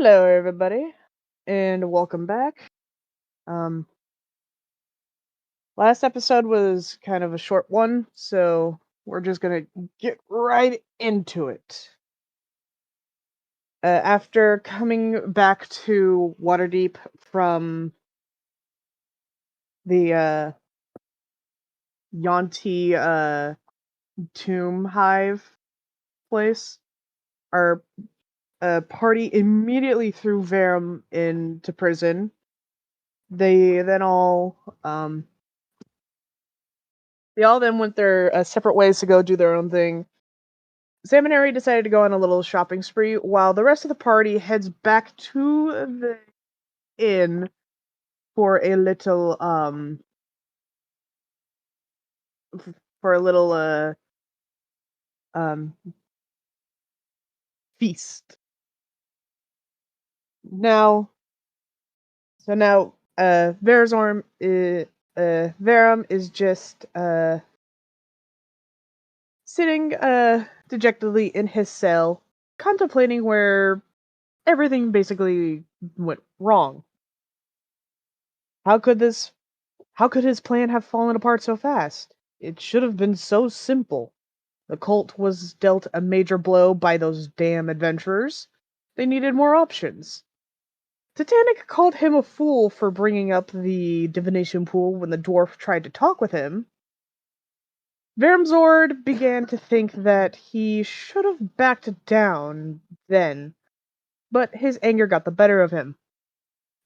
Hello, everybody, and welcome back. Um, Last episode was kind of a short one, so we're just gonna get right into it. After coming back to Waterdeep from the Yonti tomb hive place, our party immediately threw Verum into prison. They then all um, They all then went their separate ways to go do their own thing. Sam and Harry decided to go on a little shopping spree, while the rest of the party heads back to the inn for a little for a little um feast. Now, now Verum is just sitting dejectedly in his cell, contemplating where everything basically went wrong. How could this How could his plan have fallen apart so fast? It should have been so simple. The cult was dealt a major blow by those damn adventurers. They needed more options. Titanic called him a fool for bringing up the divination pool when the dwarf tried to talk with him. Vermzord began to think that he should have backed down then, but his anger got the better of him.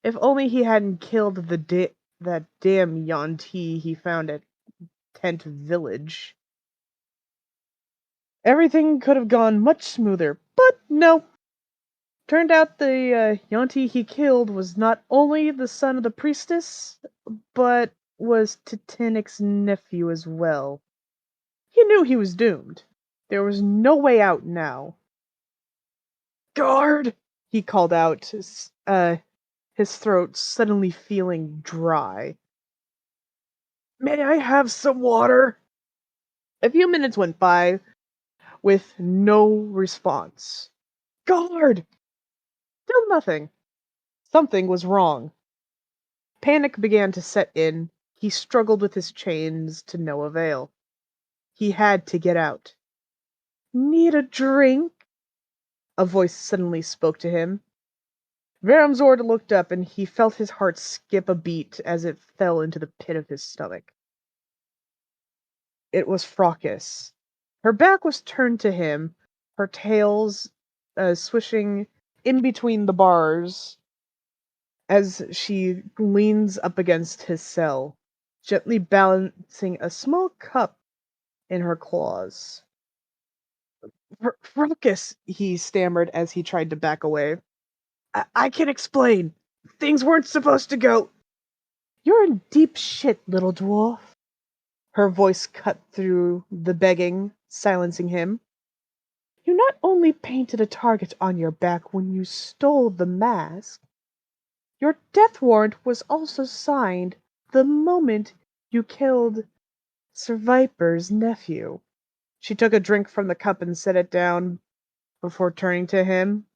If only he hadn't killed that damn Yuan-Ti he found at Tent Village. Everything could have gone much smoother, but no. Turned out the Yuan-Ti he killed was not only the son of the priestess, but was Titanic's nephew as well. He knew he was doomed. There was no way out now. Guard! He called out, his throat suddenly feeling dry. May I have some water? A few minutes went by with no response. Guard! Still nothing. Something was wrong. Panic began to set in. He struggled with his chains to no avail. He had to get out. Need a drink? A voice suddenly spoke to him. Veramzord looked up and he felt his heart skip a beat as it fell into the pit of his stomach. It was Fraucus. Her back was turned to him, her tails swishing in between the bars as she leans up against his cell, gently balancing a small cup in her claws. Frocus, he stammered as he tried to back away. I can explain. Things weren't supposed to go. You're in deep shit, little dwarf. Her voice cut through the begging, silencing him. You not only painted a target on your back when you stole the mask, your death warrant was also signed the moment you killed Sir Viper's nephew. She took a drink from the cup and set it down before turning to him.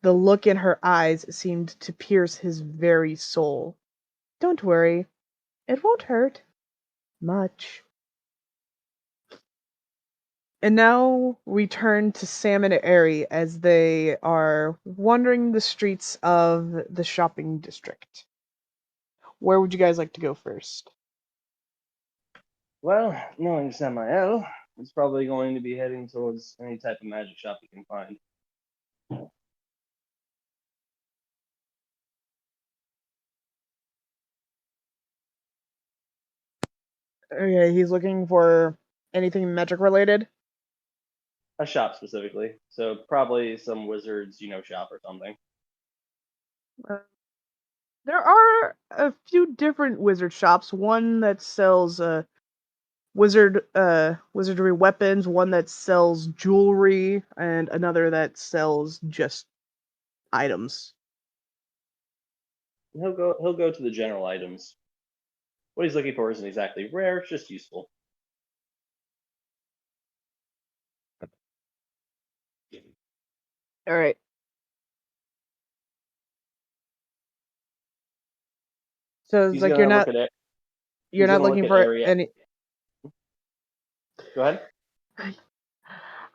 The look in her eyes seemed to pierce his very soul. Don't worry. It won't hurt. Much. And now we turn to Sam and Ari as they are wandering the streets of the shopping district. Where would you guys like to go first? Well, knowing Samael, it's probably going to be heading towards any type of magic shop you can find. Okay, he's looking for anything magic related. A shop specifically. So probably some wizards, shop or something. Uh, there are a few different wizard shops. One that sells wizardry weapons, one that sells jewelry, and another that sells just items. He'll go to the general items. What he's looking for isn't exactly rare, it's just useful. All right. So it's He's like gonna look at it. you're He's not gonna look looking at for area. any. Go ahead.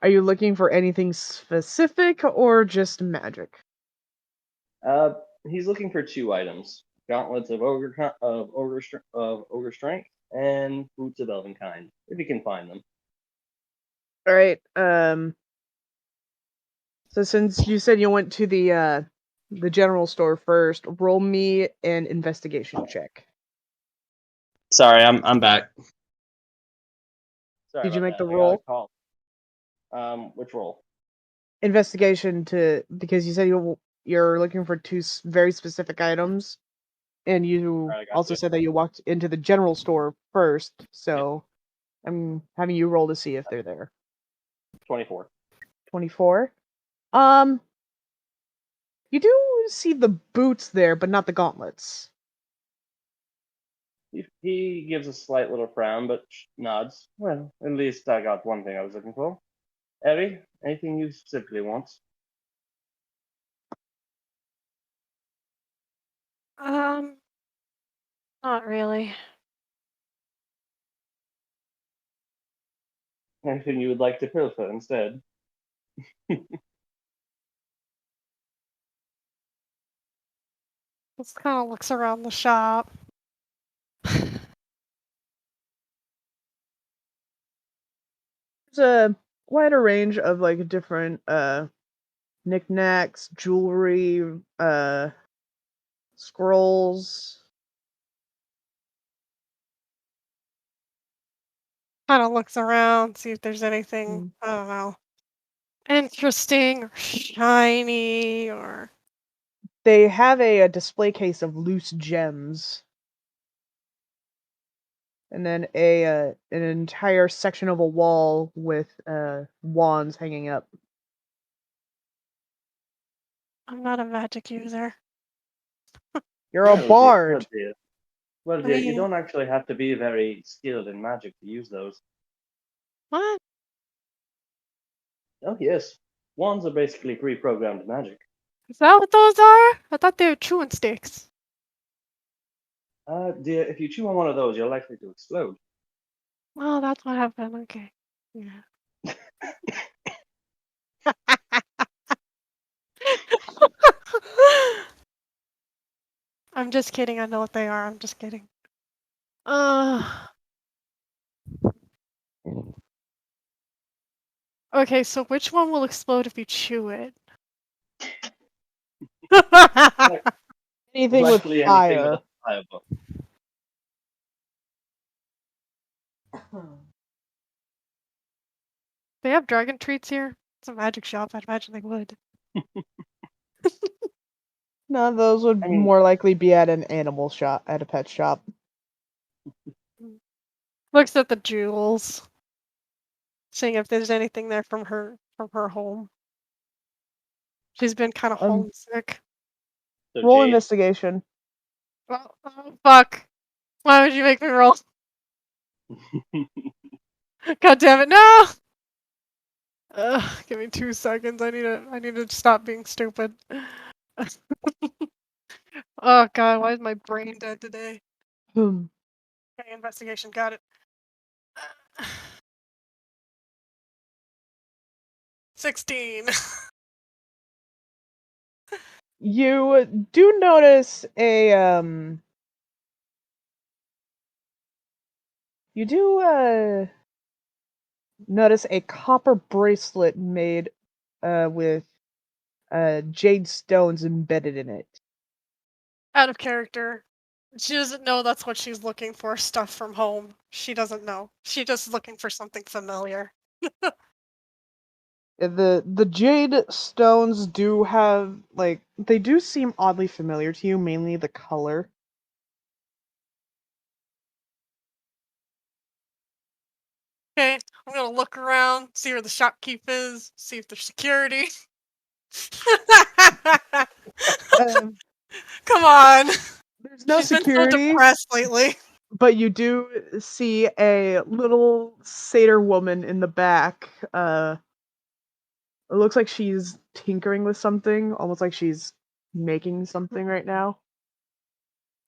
Are you looking for anything specific or just magic? He's looking for 2 items: gauntlets of ogre strength and boots of elven kind, if he can find them. All right. So since you said you went to the general store first, roll me an investigation check. Sorry, I'm back. Sorry Did you about make that. the I got a roll? call. Which roll? Investigation because you said you're looking for two very specific items, and All you right, I got also you. said that you walked into the general store first. Yep. So I'm having you roll to see if they're there. 24. 24. You do see the boots there, but not the gauntlets. He gives a slight little frown, but nods. Well, at least I got one thing I was looking for. Evie, anything you specifically want? Um, Not really. Anything you would like to pilfer instead? Just kind of looks around the shop. There's a wider range of like different knickknacks, jewelry, scrolls. Kind of looks around, see if there's anything, Mm. I don't know, interesting or shiny or. They have a display case of loose gems, and then an entire section of a wall with wands hanging up. I'm not a magic user. You're a Oh dear. Oh bard. dear. Well, I dear, you mean, don't actually have to be very skilled in magic to use those. what? Oh, yes. Wands are basically pre-programmed magic. Is that what those are? I thought they were chewing sticks. Dear, if you chew on one of those, you're likely to explode. Oh, that's what happened. Okay. Yeah. I'm just kidding. I know what they are. I'm just kidding. Uh, okay, so which one will explode if you chew it? Anything with Likely anything with a fire. fireball. They have dragon treats here? It's a magic shop. I'd imagine they would. No, those would I mean, more likely be at an animal shop, at a pet shop. Looks at the jewels, seeing if there's anything there from her home. She's been kind of Um, homesick. so roll Jade. investigation. Oh, fuck. Why would you make me roll? God damn it, no! Give me 2 seconds. I need to stop being stupid. Oh god, why is my brain dead today? Hmm. Okay, investigation, got it. 16. You do notice you do notice a copper bracelet made with jade stones embedded in it. Out of character. She doesn't know that's what she's looking for, stuff from home. She doesn't know. She just is looking for something familiar. The jade stones do have like they do seem oddly familiar to you, mainly the color. Okay, I'm gonna look around, see where the shopkeep is, see if there's security. Um, Come on. there's no She's been so security, depressed lately. but you do see a little satyr woman in the back. It looks like she's tinkering with something, almost like she's making something right now.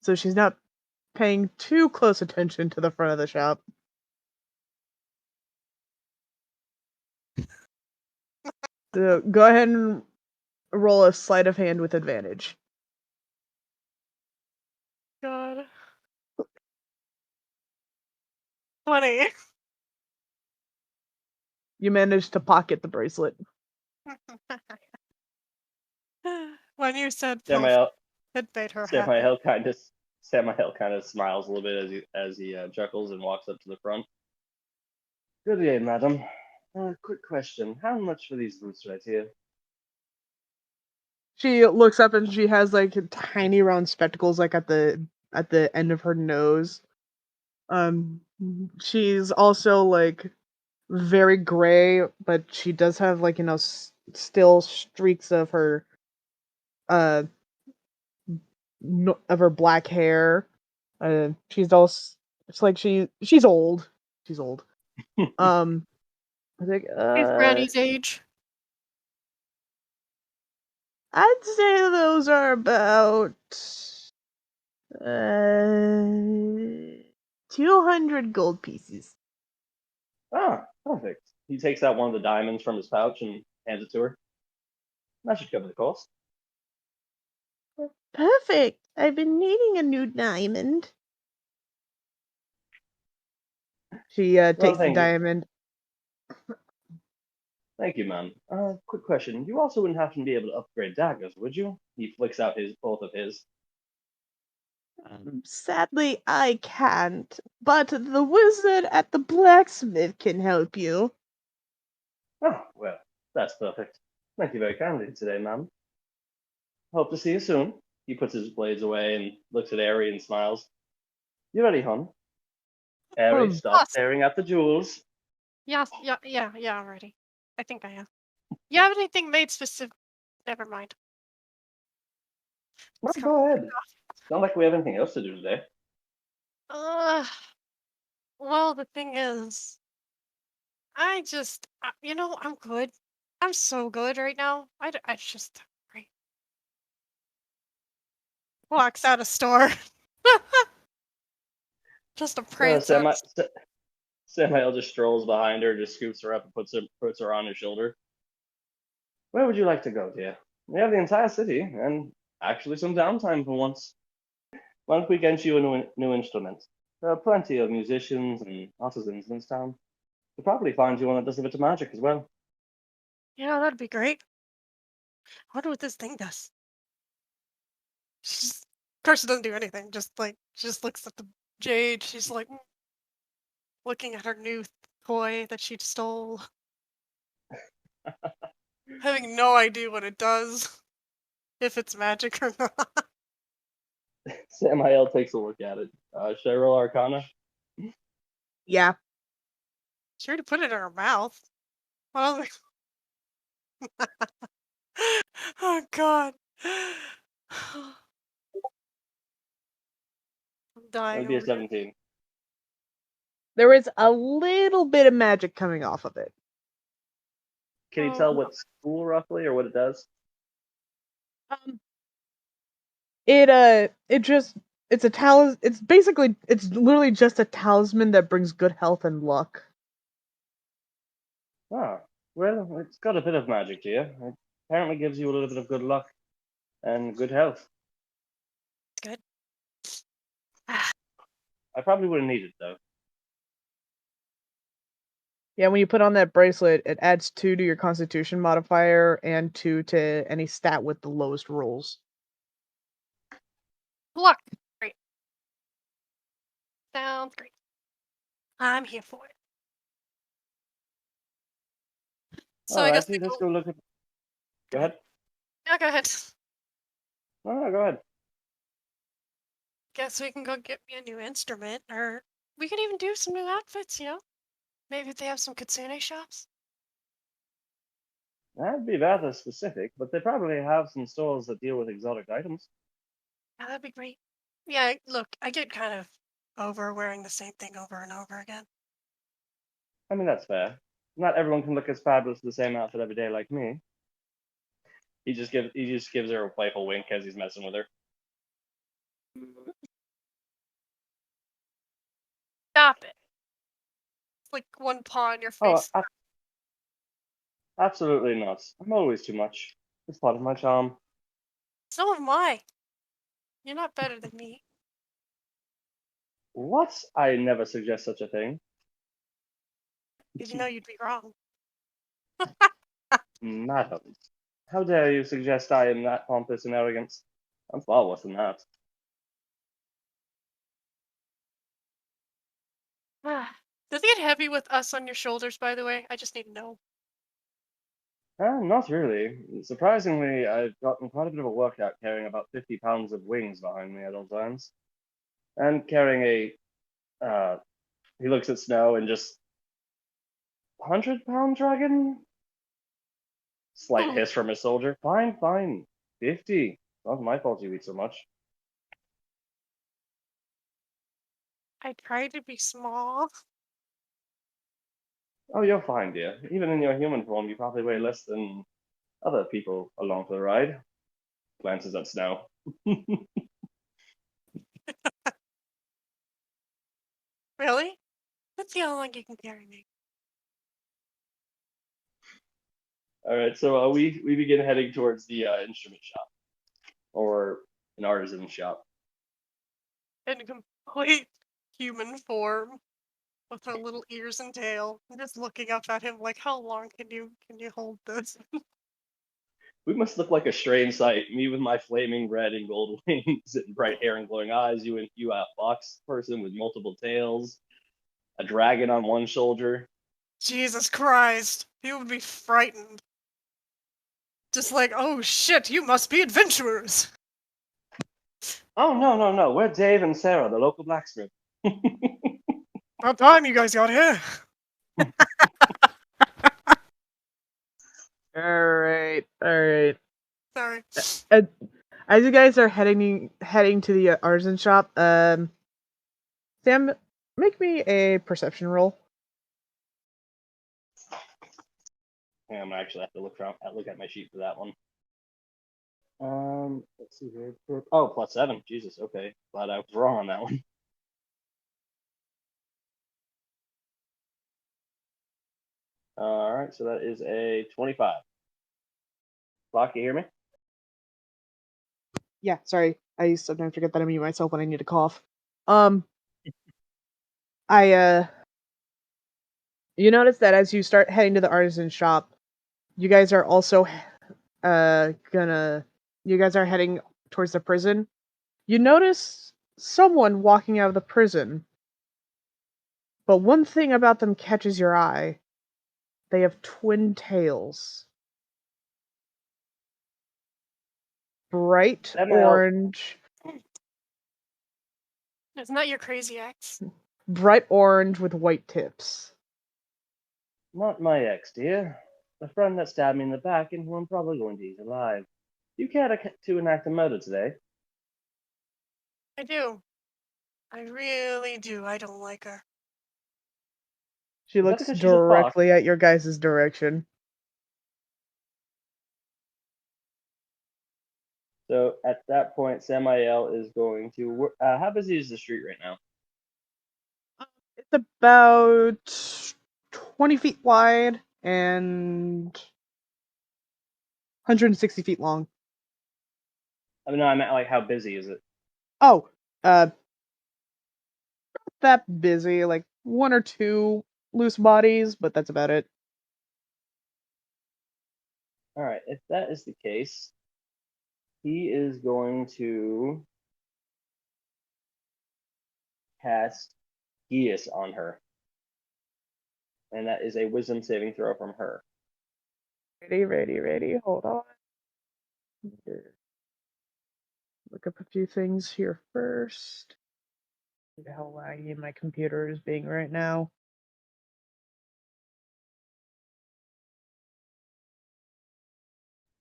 So she's not paying too close attention to the front of the shop. So go ahead and roll a sleight of hand with advantage. God. 20. You managed to pocket the bracelet. When you said Samael, it made her happy. Samael kind of smiles a little bit as he chuckles and walks up to the front. Good day, madam. Quick question: how much for these boots right here? She looks up and she has like tiny round spectacles like at the end of her nose. She's also like very gray, but she does have like still streaks of her of her black hair. She's also it's like she's old. She's old. I think He's Granny's age. I'd say those are about 200 gold pieces. Ah, perfect. He takes out one of the diamonds from his pouch and hands it to her. That should cover the cost. Perfect. I've been needing a new diamond. She takes the diamond. Thank you, ma'am. Quick question. You also wouldn't happen to be able to upgrade daggers, would you? He flicks out both of his. Sadly, I can't, but the wizard at the blacksmith can help you. Oh, well, that's perfect. Thank you very kindly today, ma'am. Hope to see you soon. He puts his blades away and looks at Aerie and smiles. You ready, hon? Aerie, stop staring at the jewels. Yes, yeah, I'm ready. I think I am. You have anything made specific? Never mind. Well, go ahead. It's not like we have anything else to do today. Well, the thing is, I'm good. I'm so good right now. I just great. Walks out of store. Just a prance. Samael just strolls behind her, just scoops her up and puts her on his shoulder. Where would you like to go, dear? We have the entire city, and actually some downtime for once. Why don't we get you a new instrument? There are plenty of musicians and artisans in this town. You'll probably find you one that does a bit of magic as well. Yeah, that'd be great. I wonder what this thing does. Of course, she doesn't do anything. She just looks at the jade. She's like looking at her new toy that she stole, having no idea what it does, if it's magic or not. Samael takes a look at it. Should I roll Arcana? Yeah. Sure to put it in her mouth. Well, oh God. I'm dying. That'd be a 17. There is a little bit of magic coming off of it. Can you tell what school roughly or what it does? It's a talisman. It's literally just a talisman that brings good health and luck. Ah, well, it's got a bit of magic here. It apparently gives you a little bit of good luck and good health. Good. I probably wouldn't need it though. Yeah, when you put on that bracelet, it adds 2 to your Constitution modifier and 2 to any stat with the lowest rolls. Luck. Great. Sounds great. I'm here for it. So I guess let's go look at. Go ahead. Yeah, go ahead. No, go ahead. Guess we can go get me a new instrument, or we can even do some new outfits, Maybe if they have some kitsune shops. That'd be rather specific, but they probably have some stores that deal with exotic items. Yeah, that'd be great. Yeah, look, I get kind of over wearing the same thing over and over again. I mean, that's fair. Not everyone can look as fabulous in the same outfit every day like me. He just gives her a playful wink as he's messing with her. It's like one paw on your Oh, face. absolutely not. I'm always too much. It's part of my charm. So am I. You're not better than me. What? I never suggest such a thing. Did you know you'd be wrong? Madam, how dare you suggest I am that pompous and arrogant? I'm far worse than that. Does it get heavy with us on your shoulders, by the way? I just need to know. Not really. Surprisingly, I've gotten quite a bit of a workout carrying about 50 pounds of wings behind me at all times. And carrying he looks at Snow and just, 100-pound dragon? Slight hiss from his soldier. Fine, fine. 50. Not my fault you eat so much. I try to be small. Oh, you're fine, dear. Even in your human form, you probably weigh less than other people along for the ride. Glances at Snow. Really? Let's see how long you can carry me. All right, so we begin heading towards the instrument shop, or an artisan shop. In complete human form, with her little ears and tail, and just looking up at him like, how long can you hold this? We must look like a strange sight. Me with my flaming red and gold wings and bright hair and glowing eyes. You a fox person with multiple tails, a dragon on one shoulder. Jesus Christ, he would be frightened. Just like, oh shit, you must be adventurers. Oh no! We're Dave and Sarah, the local blacksmith. About time you guys got here. All right. Sorry. As you guys are heading to the artisan shop, Sam, make me a perception roll. Yeah, I'm gonna actually have to look at my sheet for that one. Let's see here. Oh, +7. Jesus, okay. Glad I was wrong on that one. All right, so that is a 25. Clock, you hear me? Yeah, sorry. I sometimes forget that I mute myself when I need to cough. You notice that as you start heading to the artisan shop, you guys are also you guys are heading towards the prison. You notice someone walking out of the prison. But one thing about them catches your eye. They have twin tails. Bright orange. Isn't that your crazy ex? Bright orange with white tips. Not my ex, dear. The friend that stabbed me in the back and who I'm probably going to eat alive. You care to enact a murder today? I do. I really do. I don't like her. She looks directly at your guys' direction. So at that point, Samael is going to. How busy is the street right now? It's about 20 feet wide and 160 feet long. I mean, no, I meant like how busy is it? Oh, not that busy. Like one or two loose bodies, but that's about it. All right, if that is the case, he is going to cast Geas on her. And that is a wisdom saving throw from her. Ready. Hold on. Look up a few things here first. Look at how laggy my computer is being right now.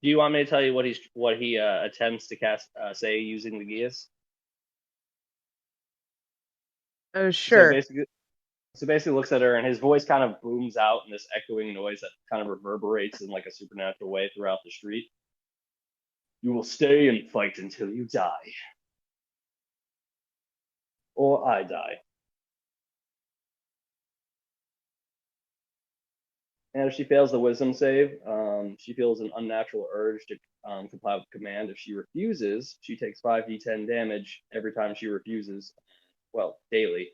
Do you want me to tell you what he attempts to cast, say, using the Geas? Oh, sure. So basically looks at her and his voice kind of booms out in this echoing noise that kind of reverberates in like a supernatural way throughout the street. You will stay and fight until you die. Or I die. And if she fails the wisdom save, she feels an unnatural urge to comply with command. If she refuses, she takes 5d10 damage every time she refuses, well, daily,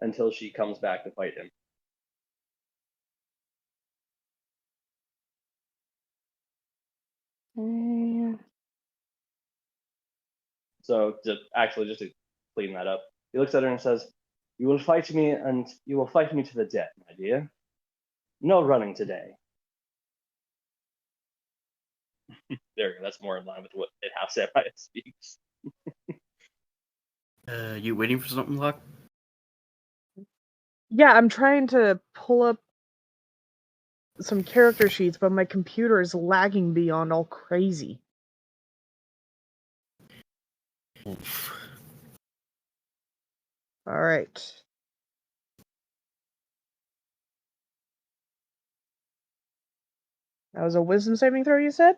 until she comes back to fight him. So just to clean that up, he looks at her and says, "You will fight me, and you will fight me to the death, my dear. No running today." There you go. That's more in line with how Samurai speaks. You waiting for something, Locke? Yeah, I'm trying to pull up some character sheets, but my computer is lagging beyond all crazy. Oof. All right. That was a wisdom saving throw, you said?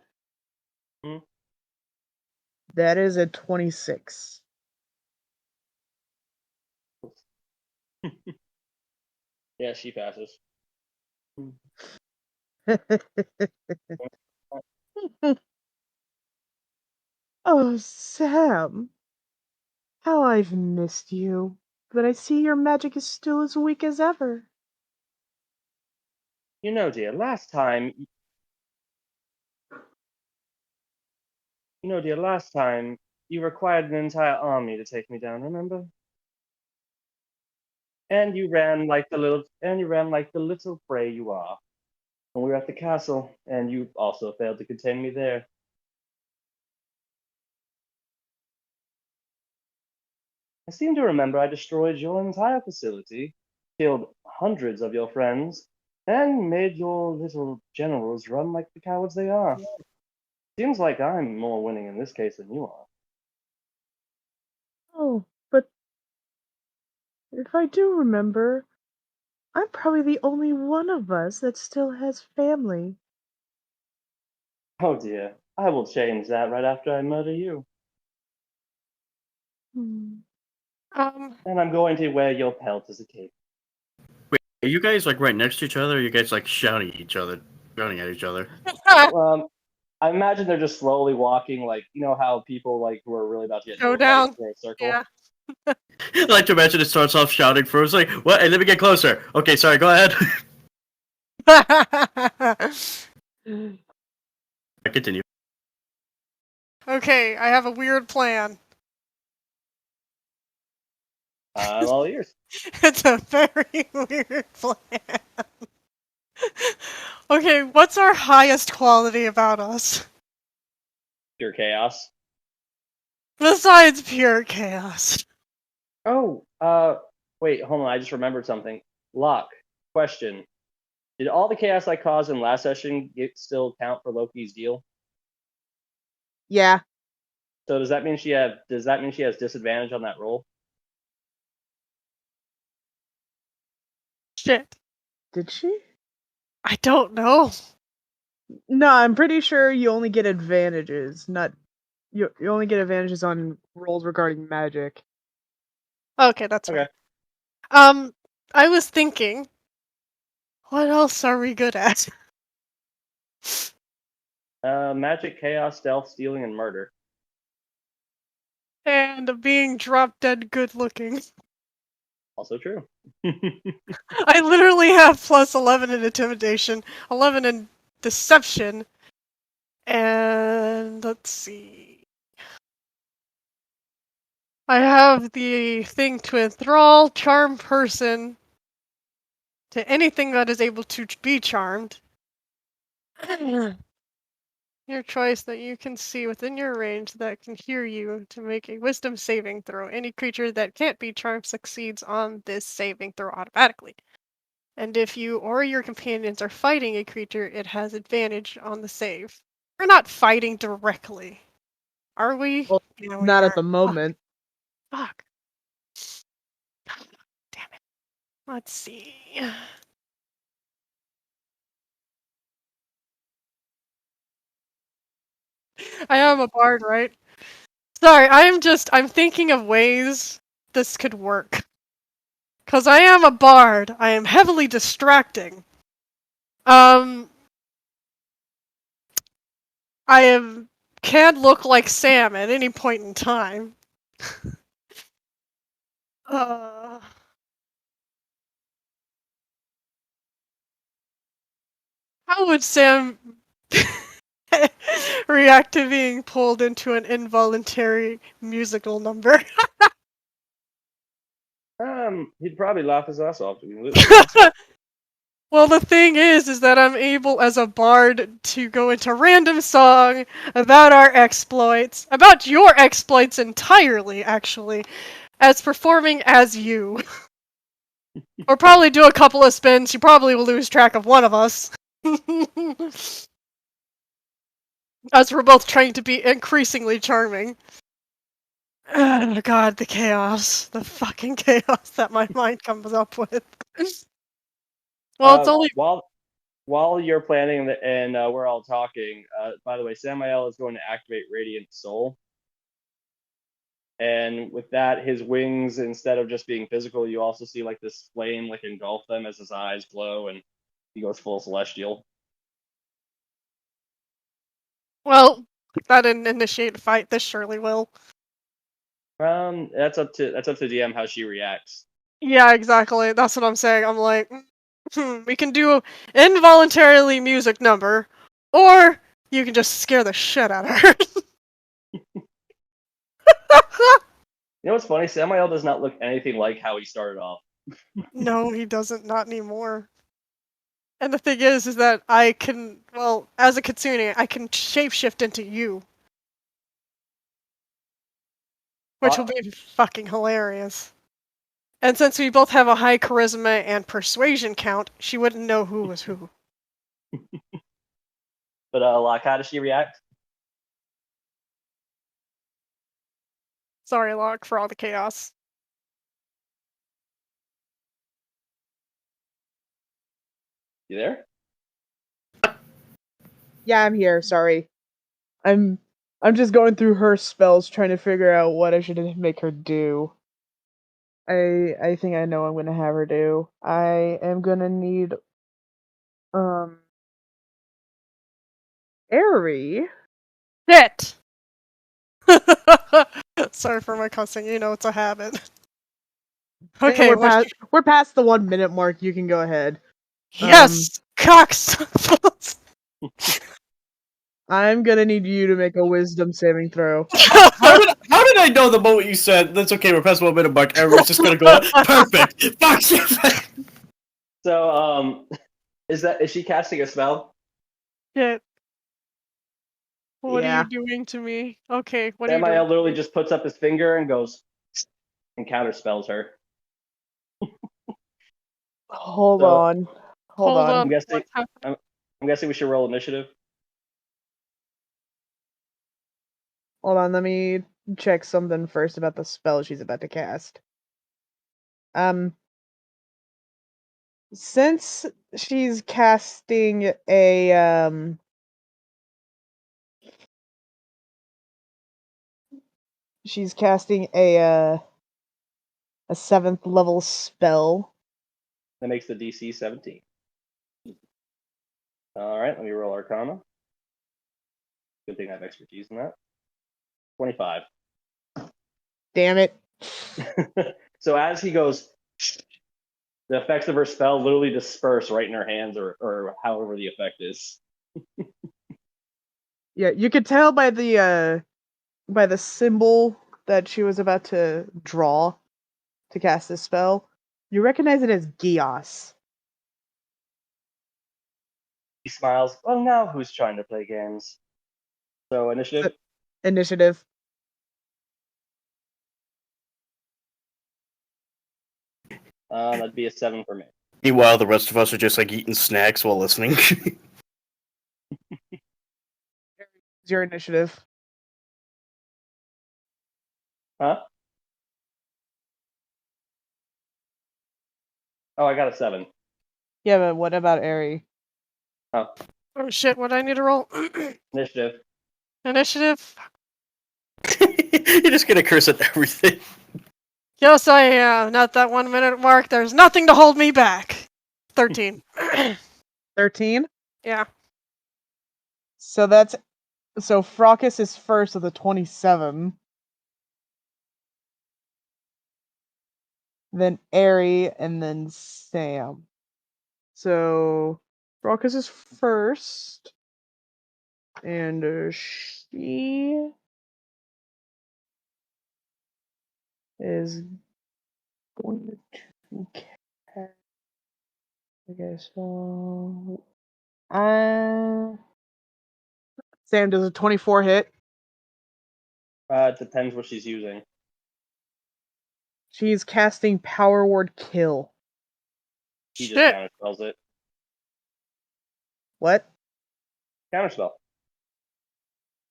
Hmm. That is a 26. Yeah, she passes. Oh, Sam. How I've missed you. But I see your magic is still as weak as ever. You know, dear, last time you required an entire army to take me down, remember? And you ran like the little prey you are. When we were at the castle, and you also failed to contain me there. I seem to remember I destroyed your entire facility, killed hundreds of your friends, and made your little generals run like the cowards they are. Seems like I'm more winning in this case than you are. Oh, but if I do remember, I'm probably the only one of us that still has family. Oh dear, I will change that right after I murder you. Hmm. And I'm going to wear your pelt as a cape. Wait, are you guys like right next to each other? Or are you guys like shouting at each other? I imagine they're just slowly walking, like, you know how people like who are really about to get into a fight Showdown. through a circle? Yeah. I like to imagine it starts off shouting first, like, what? Hey, let me get closer. Okay, sorry, go ahead. Continue. Okay, I have a weird plan. I'm all ears. It's a very weird plan. Okay, what's our highest quality about us? Pure chaos. Besides pure chaos. Oh, wait, hold on. I just remembered something. Locke, question. Did all the chaos I caused in last session still count for Loki's deal? Yeah. So does that mean she has disadvantage on that roll? Shit. Did she? I don't know. No, I'm pretty sure you only get advantages, not you only get advantages on rolls regarding magic. Okay, that's Okay. fine. I was thinking, what else are we good at? Magic, chaos, stealth, stealing, and murder. And being drop dead good looking. Also true. I literally have plus 11 in intimidation, 11 in deception, and let's see. I have the thing to enthrall, charm person to anything that is able to be charmed. Your choice that you can see within your range that can hear you to make a wisdom saving throw. Any creature that can't be charmed succeeds on this saving throw automatically. And if you or your companions are fighting a creature, it has advantage on the save. We're not fighting directly, are we? Well, Yeah, we not are. at the moment. Fuck. Damn it. Let's see. I am a bard, right? Sorry, I'm thinking of ways this could work. Because I am a bard, I am heavily distracting. I can look like Sam at any point in time. Uh, how would Sam react to being pulled into an involuntary musical number? He'd probably laugh his ass off, to be completely honest. Well, the thing is that I'm able as a bard to go into random song about our exploits, about your exploits entirely, actually, as performing as you. Or probably do a couple of spins, you probably will lose track of one of us. As we're both trying to be increasingly charming. Oh god, the chaos. The fucking chaos that my mind comes up with. Well, it's only... While you're planning and we're all talking, by the way, Samael is going to activate Radiant Soul. And with that, his wings, instead of just being physical, you also see like this flame like engulf them as his eyes glow, and he goes full celestial. Well, if that didn't initiate a fight, this surely will. That's up to DM how she reacts. Yeah, exactly. That's what I'm saying. I'm like, we can do involuntarily music number, or you can just scare the shit out of her. You know what's funny? Samael does not look anything like how he started off. No, he doesn't. Not anymore. And the thing is that I can, well, as a Kitsune, I can shapeshift into you. Which will be fucking hilarious. And since we both have a high charisma and persuasion count, she wouldn't know who was who. But Locke, how does she react? Sorry, Locke, for all the chaos. You there? Yeah, I'm here. Sorry. I'm just going through her spells, trying to figure out what I should make her do. I think I know what I'm gonna have her do. I am gonna need Airy. Shit! Sorry for my cussing, you know it's a habit. Okay, we're past the 1 minute mark. You can go ahead. Yes! Cocks! I'm gonna need you to make a wisdom saving throw. How did I know the moment you said that's okay? We're past 1 minute mark. Everyone's just gonna go perfect. Fuck yes. So is she casting a spell? Shit. What Yeah. are you doing to me? Okay, what are you Samael doing? literally just puts up his finger and goes and counterspells her. Hold on. I'm guessing we should roll initiative. Hold on, let me check something first about the spell she's about to cast. Since she's casting a a 7th level spell. That makes the DC 17. All right, let me roll Arcana. Good thing I have expertise in that. 25. Damn it. So as he goes, the effects of her spell literally disperse right in her hands, or however the effect is. Yeah, you could tell by the symbol that she was about to draw to cast this spell. You recognize it as Gios. He smiles. Well, now who's trying to play games? So initiative. Initiative. That'd be a 7 for me. Meanwhile, the rest of us are just like eating snacks while listening. Your initiative. Huh? Oh, I got a 7. Yeah, but what about Airy? Oh. Oh shit, what do I need to roll? Initiative. Initiative? You're just gonna curse at everything. Yes, I am. Not that 1 minute mark. There's nothing to hold me back. 13. 13? Yeah. So Fracas is first with a 27. Then Airy, and then Sam. So Fracas is first. And she is going to cast. Okay, so Sam, does a 24 hit? It depends what she's using. She's casting Power Word Kill. He just Shit. counterspells it. What? Counterspell.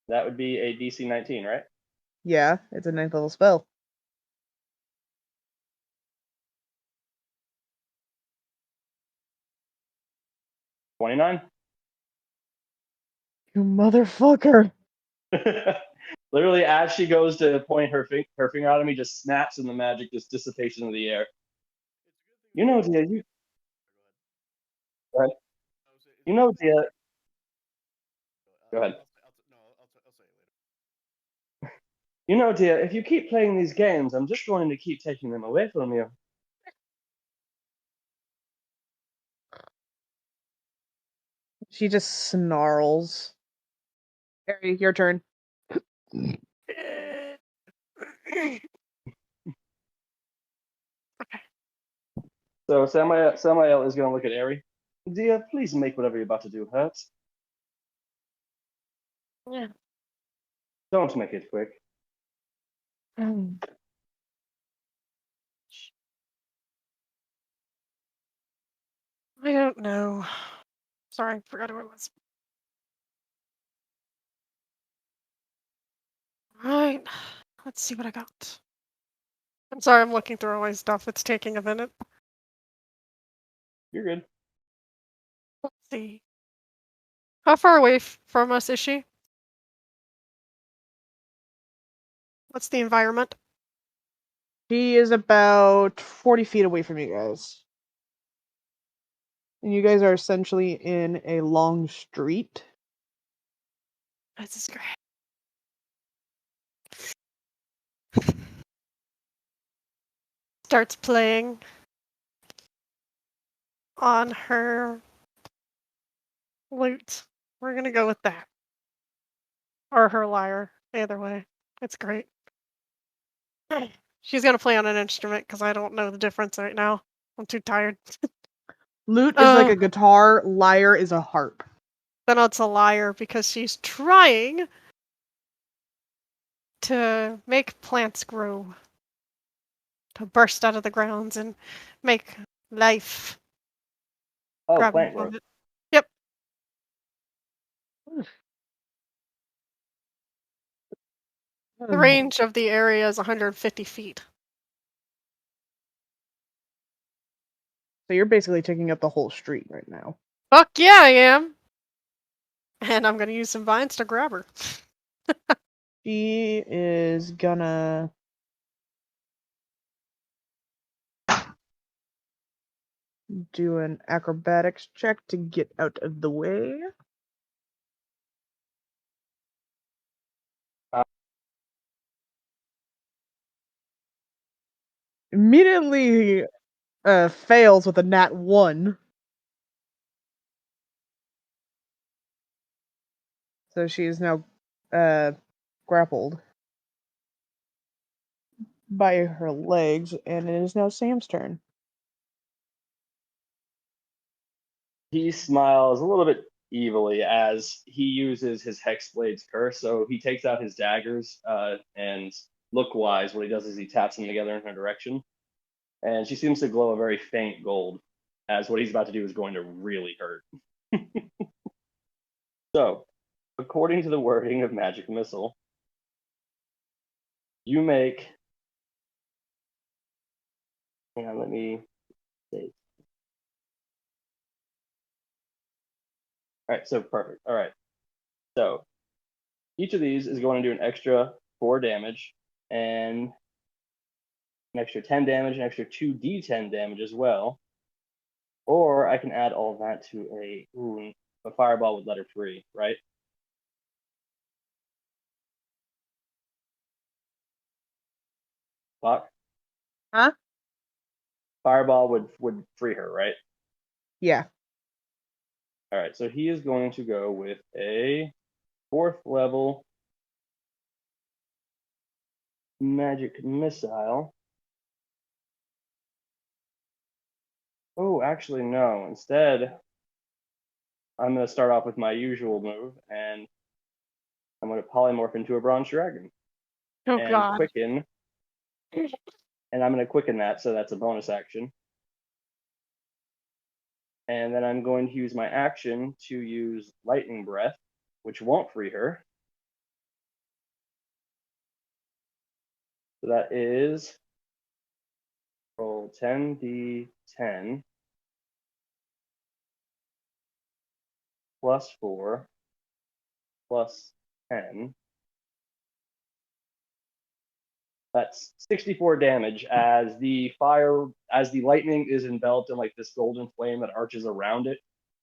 That would be a DC 19, right? Yeah, it's a 9th level spell. $29. You motherfucker! Literally, as she goes to point her finger out at me, just snaps and the magic just dissipates into the air. You know, dear, you. Go ahead. You know, dear. Go ahead. You know, dear, if you keep playing these games, I'm just going to keep taking them away from you. She just snarls. Harry, your turn. So Samael is going to look at Eri. Dear, please make whatever you're about to do hurt. Yeah. Don't make it quick. I don't know. Sorry, forgot who it was. Right. Let's see what I got. I'm sorry, I'm looking through all my stuff. It's taking a minute. You're good. Let's see. How far away from us is she? What's the environment? She is about 40 feet away from you guys. And you guys are essentially in a long street. This is great. Starts playing on her lute. We're gonna go with that. Or her lyre. Either way. It's great. She's gonna play on an instrument because I don't know the difference right now. I'm too tired. Lute is like a guitar, lyre is a harp. Then it's a lyre because she's trying to make plants grow. To burst out of the grounds and make life. Oh, Grabbing plant growth. from it. Yep. The range of the area is 150 feet. So you're basically taking up the whole street right now. Fuck yeah, I am. And I'm gonna use some vines to grab her. She is gonna do an acrobatics check to get out of the way. Immediately fails with a nat 1. So she is now grappled by her legs, and it is now Sam's turn. He smiles a little bit evilly as he uses his Hexblade's curse. So he takes out his daggers, and look-wise, what he does is he taps them together in her direction. And she seems to glow a very faint gold, as what he's about to do is going to really hurt. So, according to the wording of Magic Missile, you make. Hang on, let me see. All right, so perfect. All right. So, each of these is going to do an extra 4 damage and an extra 10 damage, an extra 2d10 damage as well. Or I can add all that to a fireball with letter free, right? Fuck. Huh? Fireball would free her, right? Yeah. All right, so he is going to go with a 4th level magic missile. Oh, actually, no. Instead, I'm going to start off with my usual move, and I'm going to polymorph into a bronze dragon Oh and god. quicken. And I'm going to quicken that, so that's a bonus action. And then I'm going to use my action to use lightning breath, which won't free her. So that is roll 10d10 plus 4 plus 10. That's 64 damage as the lightning is enveloped in like this golden flame that arches around it,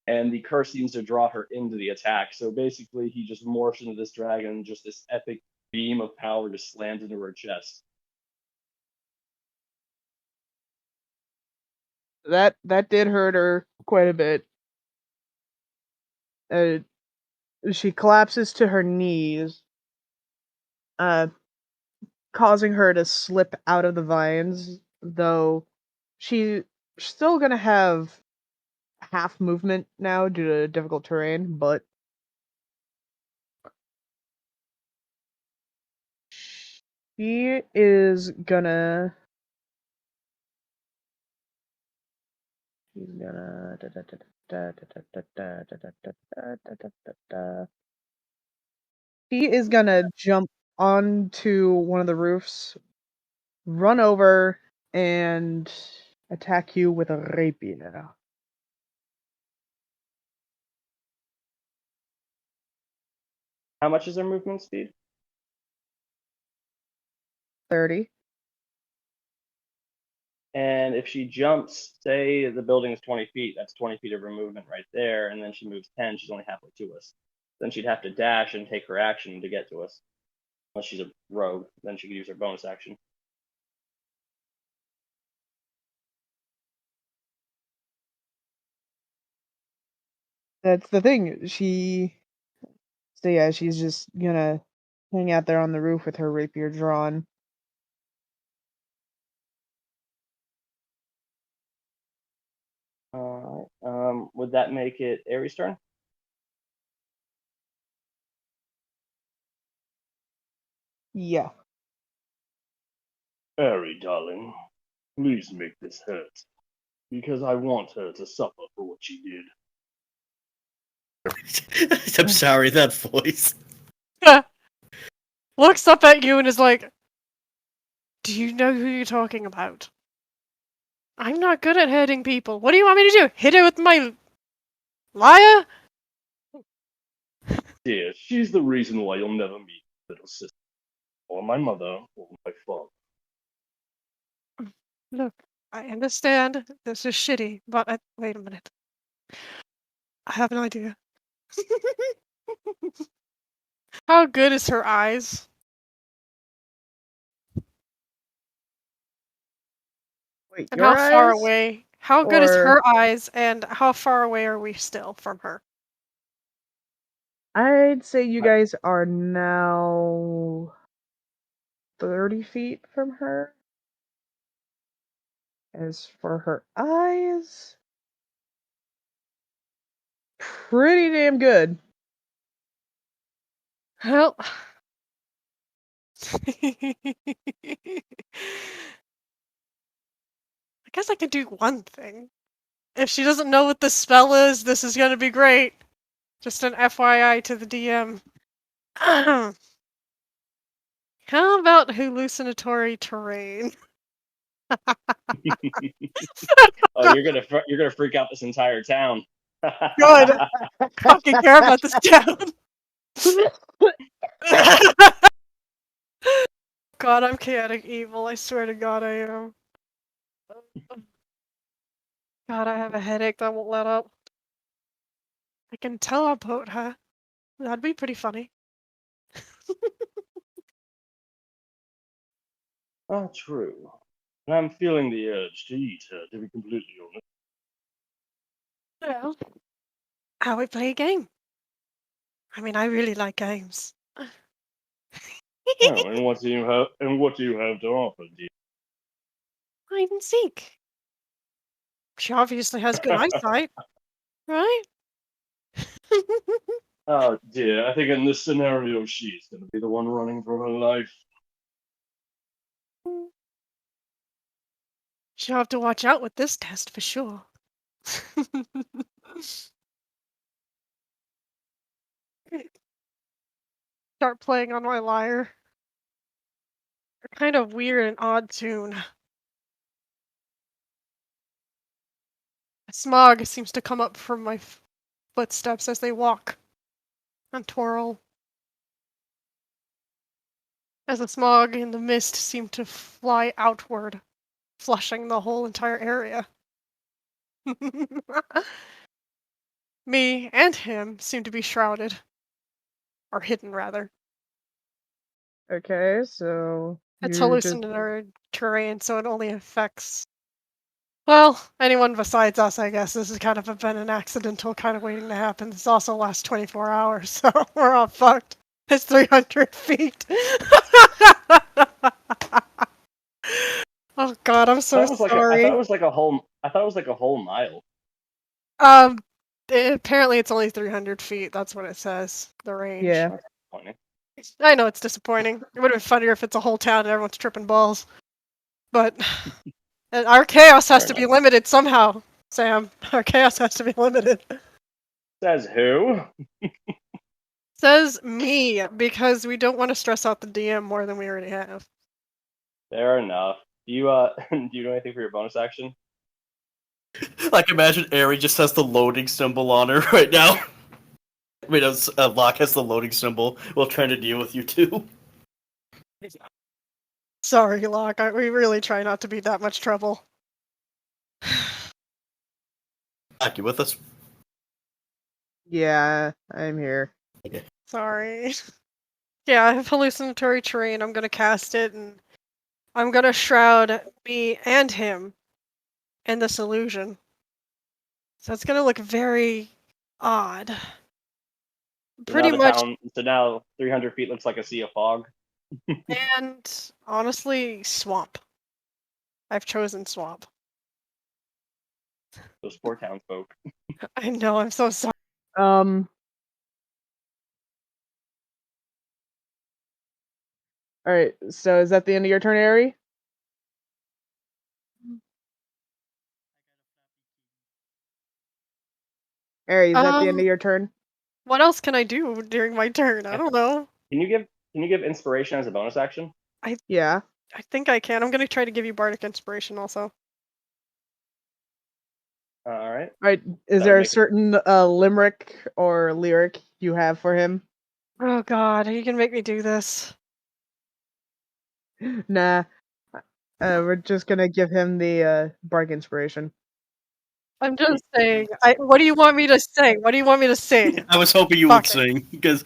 and the curse seems to draw her into the attack. So basically, he just morphs into this dragon, and just this epic beam of power just slams into her chest. That did hurt her quite a bit. She collapses to her knees, causing her to slip out of the vines, though she's still gonna have half movement now due to difficult terrain, but she is gonna She is gonna jump onto one of the roofs, run over, and attack you with a rapier. How much is her movement speed? 30. And if she jumps, say the building is 20 feet, that's 20 feet of her movement right there, and then she moves 10, she's only halfway to us. Then she'd have to dash and take her action to get to us. Unless she's a rogue, then she could use her bonus action. That's the thing. So yeah, she's just gonna hang out there on the roof with her rapier drawn. Would that make it Ares' turn? Yeah. Ari, darling, please make this hurt. Because I want her to suffer for what she did. I'm sorry, that voice. Looks up at you and is like, do you know who you're talking about? I'm not good at hurting people. What do you want me to do? Hit her with my lyre? Dear, she's the reason why you'll never meet little sister, or my mother, or my father. Look, I understand this is shitty, but wait a minute. I have no idea. How good is her eyes? Wait, And your how far eyes? away? How good is Or her eyes, and how far away are we still from her? I'd say you guys are now 30 feet from her. As for her eyes, pretty damn good. Well, I guess I could do one thing. If she doesn't know what the spell is, this is gonna be great. Just an FYI to the DM. How about hallucinatory terrain? Oh, you're gonna freak out this entire town. Good. I fucking care about this town. God, I'm chaotic evil. I swear to God, I am. God, I have a headache that won't let up. I can teleport her. That'd be pretty funny. Ah, true. And I'm feeling the urge to eat her, to be completely honest. Well, how we play a game? I mean, I really like games. Oh, and what do you have? And what do you have to offer, dear? Hide and seek. She obviously has good eyesight, right? Oh dear, I think in this scenario she's gonna be the one running for her life. She'll have to watch out with this test for sure. Start playing on my lyre. A kind of weird and odd tune. A smog seems to come up from my footsteps as they walk and twirl. As the smog and the mist seem to fly outward, flushing the whole entire area. Me and him seem to be shrouded. Or hidden, rather. Okay, so It's you just hallucinatory terrain, so it only affects, well, anyone besides us, I guess. This has kind of been an accidental kind of waiting to happen. This also lasts 24 hours, so we're all fucked. It's 300 feet. Oh god, I'm so I thought sorry. it was like a whole. I thought it was like a whole mile. Um, apparently it's only 300 feet. That's what it says. The range. yeah. That's funny. I know it's disappointing. It would have been funnier if it's a whole town and everyone's tripping balls. But and our chaos has Fair to be enough. limited somehow, Sam. Our chaos has to be limited. Says who? Says me, because we don't want to stress out the DM more than we already have. Fair enough. Do you do you do anything for your bonus action? Like, imagine Ari just has the loading symbol on her right now. I mean, Locke has the loading symbol while trying to deal with you two. Sorry, Locke. We really try not to be that much trouble. Locke, you with us? Yeah, I'm here. Sorry. Yeah, I have hallucinatory terrain. I'm gonna cast it, and I'm gonna shroud me and him in this illusion. So it's gonna look very odd. So now Pretty the much, town. So now 300 feet looks like a sea of fog. and honestly, swamp. I've chosen swamp. Those poor townsfolk. I know, I'm so sorry. Alright, so is that the end of your turn, Ari? Ari, is that the end of your turn? What else can I do during my turn? I don't know. Can you give inspiration as a bonus action? Yeah. I think I can. I'm gonna try to give you bardic inspiration also. All right. Alright, is That there would a make it. certain limerick or lyric you have for him? Oh god, you can make me do this. Nah. We're just gonna give him the bark inspiration. I'm just saying. What do you want me to say? What do you want me to sing? I was hoping you Fuck would it. sing, because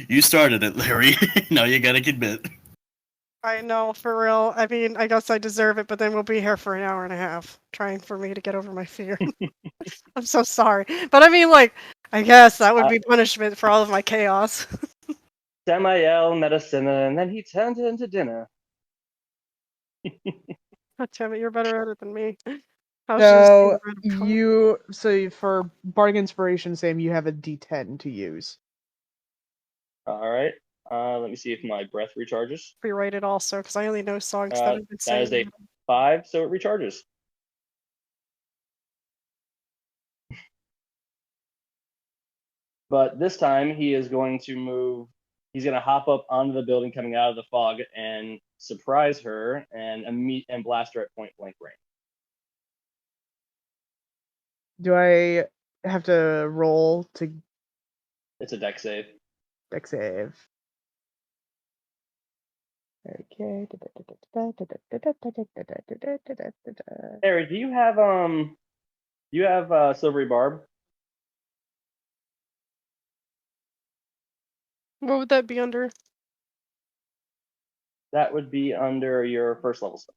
you started it, Larry. Now you gotta admit. I know, for real. I mean, I guess I deserve it, but then we'll be here for an hour and a half trying for me to get over my fear. I'm so sorry. But I mean, like, I guess that would be punishment for all of my chaos. Samael met a sinner, and then he turned it into dinner. God damn it, you're better at it than me. I was just being So random. for bark inspiration, Sam, you have a D10 to use. All right. Let me see if my breath recharges. Rewrite it also, because I only know songs that have been That is a saying. 5, so it recharges. But this time he is going to move. He's going to hop up onto the building coming out of the fog and surprise her and blast her at point blank range. Do I have to roll to It's a deck save. deck save? Okay. Harry, do you have You have Silvery Barb. What would that be under? That would be under your first level stuff.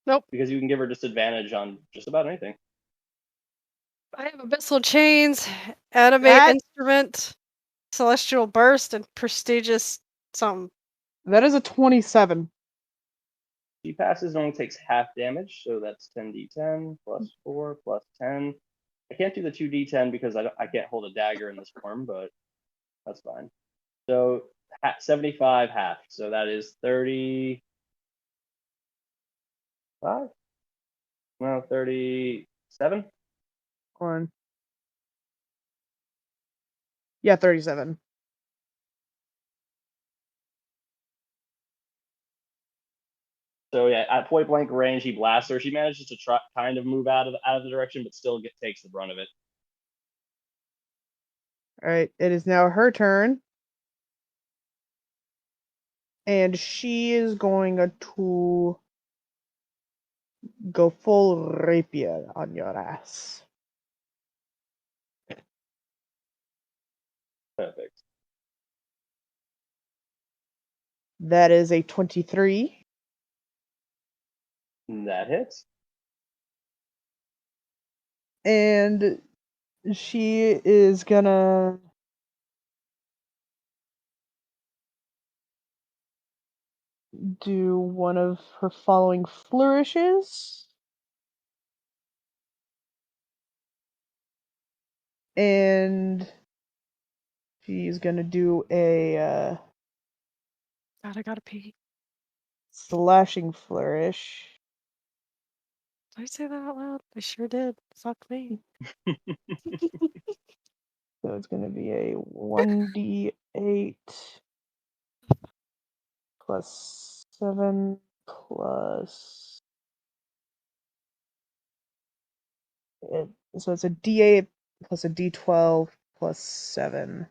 Nope. Because you can give her disadvantage on just about anything. I have Abyssal Chains, Animate That- Instrument, Celestial Burst, and Prestigious something. That is a 27. She passes and only takes half damage, so that's 10d10 plus 4 plus 10. I can't do the 2d10 because I can't hold a dagger in this form, but that's fine. So 75 half, so that is 35? No, 37? One. Yeah, 37. So yeah, at point blank range, he blasts her. She manages to try, kind of move out of the direction, but still takes the brunt of it. All right, it is now her turn. And she is going to go full rapier on your ass. Perfect. That is a 23. That hits. And she is gonna do one of her following flourishes. And she's gonna do a God, I gotta pee. slashing flourish. Did I say that out loud? I sure did. Fuck me. So it's gonna be a 1d8 plus 7 plus it, so it's a d8 plus a d12 plus 7.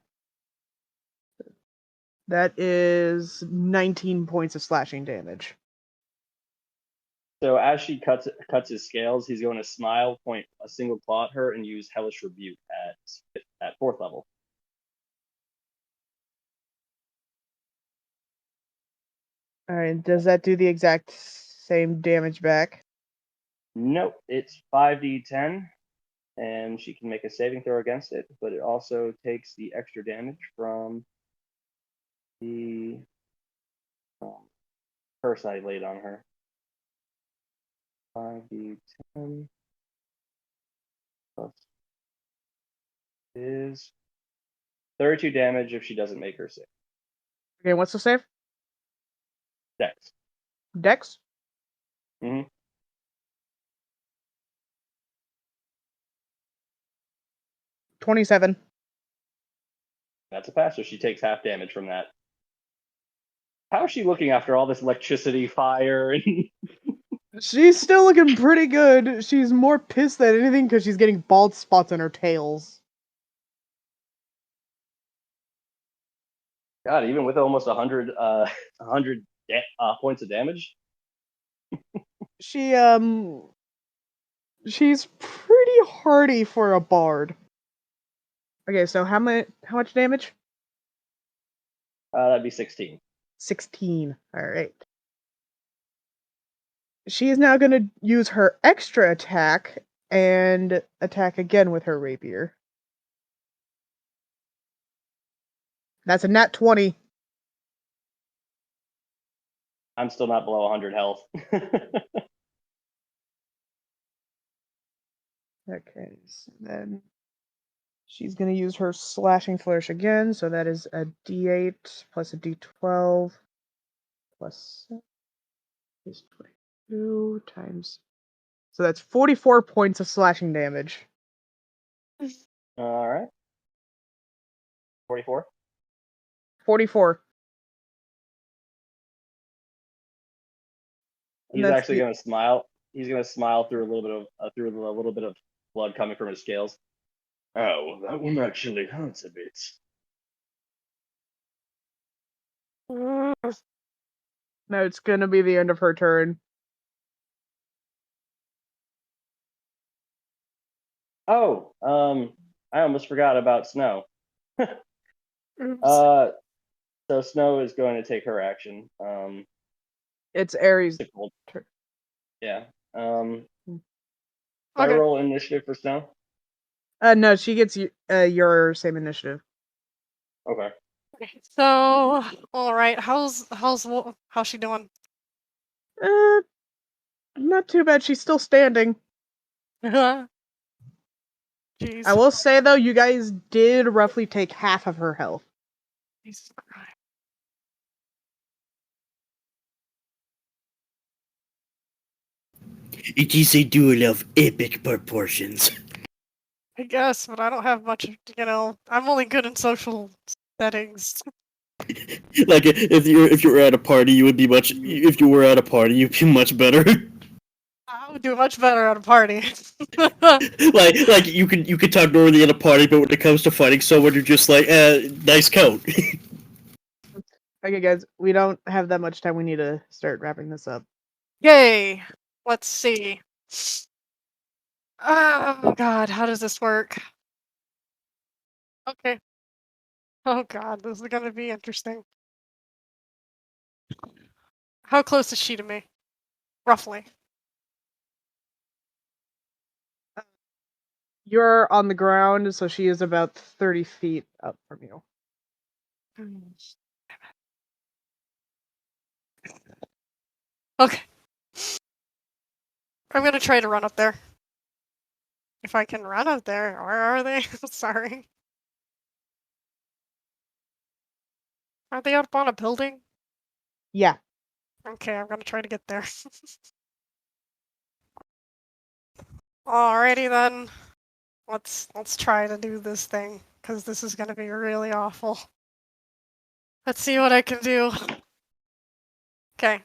That is 19 points of slashing damage. So as she cuts his scales, he's going to smile, point a single claw at her, and use Hellish Rebuke at 4th level. Alright, does that do the exact same damage back? Nope, it's 5d10, and she can make a saving throw against it, but it also takes the extra damage from the curse I laid on her. 5d10 plus is 32 damage if she doesn't make her save. Okay, what's the save? Dex. Dex? Mm-hmm. 27. That's a pass, so she takes half damage from that. How is she looking after all this electricity, fire, and She's still looking pretty good. She's more pissed than anything because she's getting bald spots on her tails. God, even with almost 100 points of damage? She's pretty hardy for a bard. Okay, so how much damage? That'd be 16. 16. Alright. She is now going to use her extra attack and attack again with her rapier. That's a nat 20. I'm still not below 100 health. Okay, so then she's going to use her slashing flourish again, so that is a d8 plus a d12 plus is 22 times. So that's 44 points of slashing damage. All right. 44. 44. He's actually going to smile. He's going to smile through a little bit of blood coming from his scales. Oh, that one actually hurts a bit. No, it's gonna be the end of her turn. Oh, I almost forgot about Snow. Oops. So Snow is going to take her action. It's Aries' to hold- turn. yeah. Do I Okay. roll initiative for Snow? No, she gets your same initiative. Okay. So, all right. How's she doing? Not too bad. She's still standing. Jeez. I will say though, you guys did roughly take half of her health. Jesus Christ. It is a duel of epic proportions. I guess, but I don't have much. I'm only good in social settings. Like if you were at a party, you would be much. If you were at a party, you'd be much better. I would do much better at a party. like you could talk normally at a party, but when it comes to fighting someone, you're just like, nice coat. Okay, guys, we don't have that much time. We need to start wrapping this up. Yay! Let's see. Oh God, how does this work? Okay. Oh God, this is gonna be interesting. How close is she to me? Roughly. You're on the ground, so she is about 30 feet up from you. Okay. I'm gonna try to run up there. If I can run up there. Where are they? Sorry. Are they up on a building? Yeah. Okay, I'm gonna try to get there. Alrighty then. Let's try to do this thing, because this is gonna be really awful. Let's see what I can do. Okay.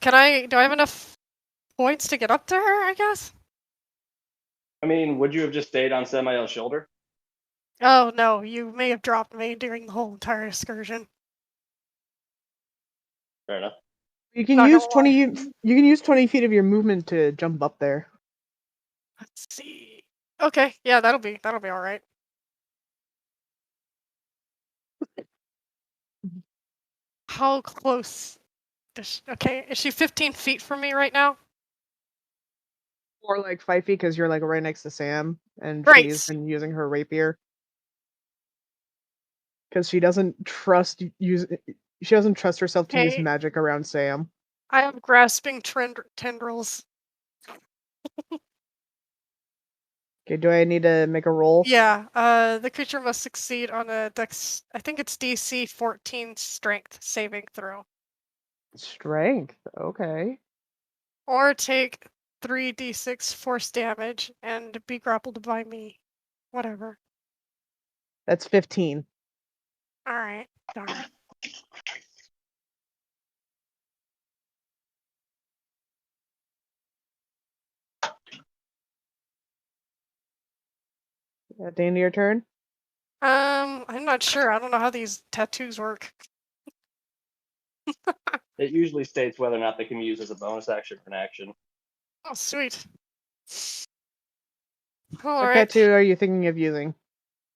Do I have enough points to get up to her, I guess? I mean, would you have just stayed on Samael's shoulder? Oh no, you may have dropped me during the whole entire excursion. Fair enough. You can Not use gonna 20 lie. you can use 20 feet of your movement to jump up there. Let's see. Okay, yeah, that'll be alright. How close okay, is she 15 feet from me right now? Or like 5 feet because you're like right next to Sam, and Great. she's been using her rapier. Because she doesn't trust herself to use Okay, magic around Sam. I have grasping tendrils. Okay, do I need to make a roll? Yeah, the creature must succeed on a dex, I think it's DC 14 strength saving throw. Strength. Okay. Or take 3d6 force damage and be grappled by me. Whatever. That's 15. Alright, darn. At the end of your turn? I'm not sure. I don't know how these tattoos work. It usually states whether or not they can be used as a bonus action or an action. Oh, sweet. What Alright. tattoo are you thinking of using?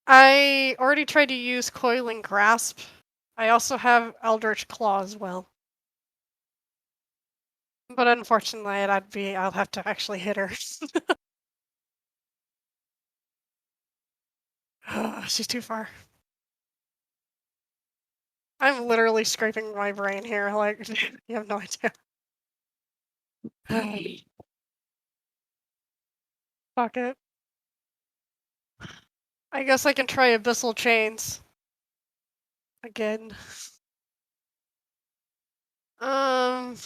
I already tried to use Coiling Grasp. I also have Eldritch Claw as well. But unfortunately, I'll have to actually hit her. She's too far. I'm literally scraping my brain here, like, you have no idea. Fuck it. I guess I can try Abyssal Chains. Again. Do I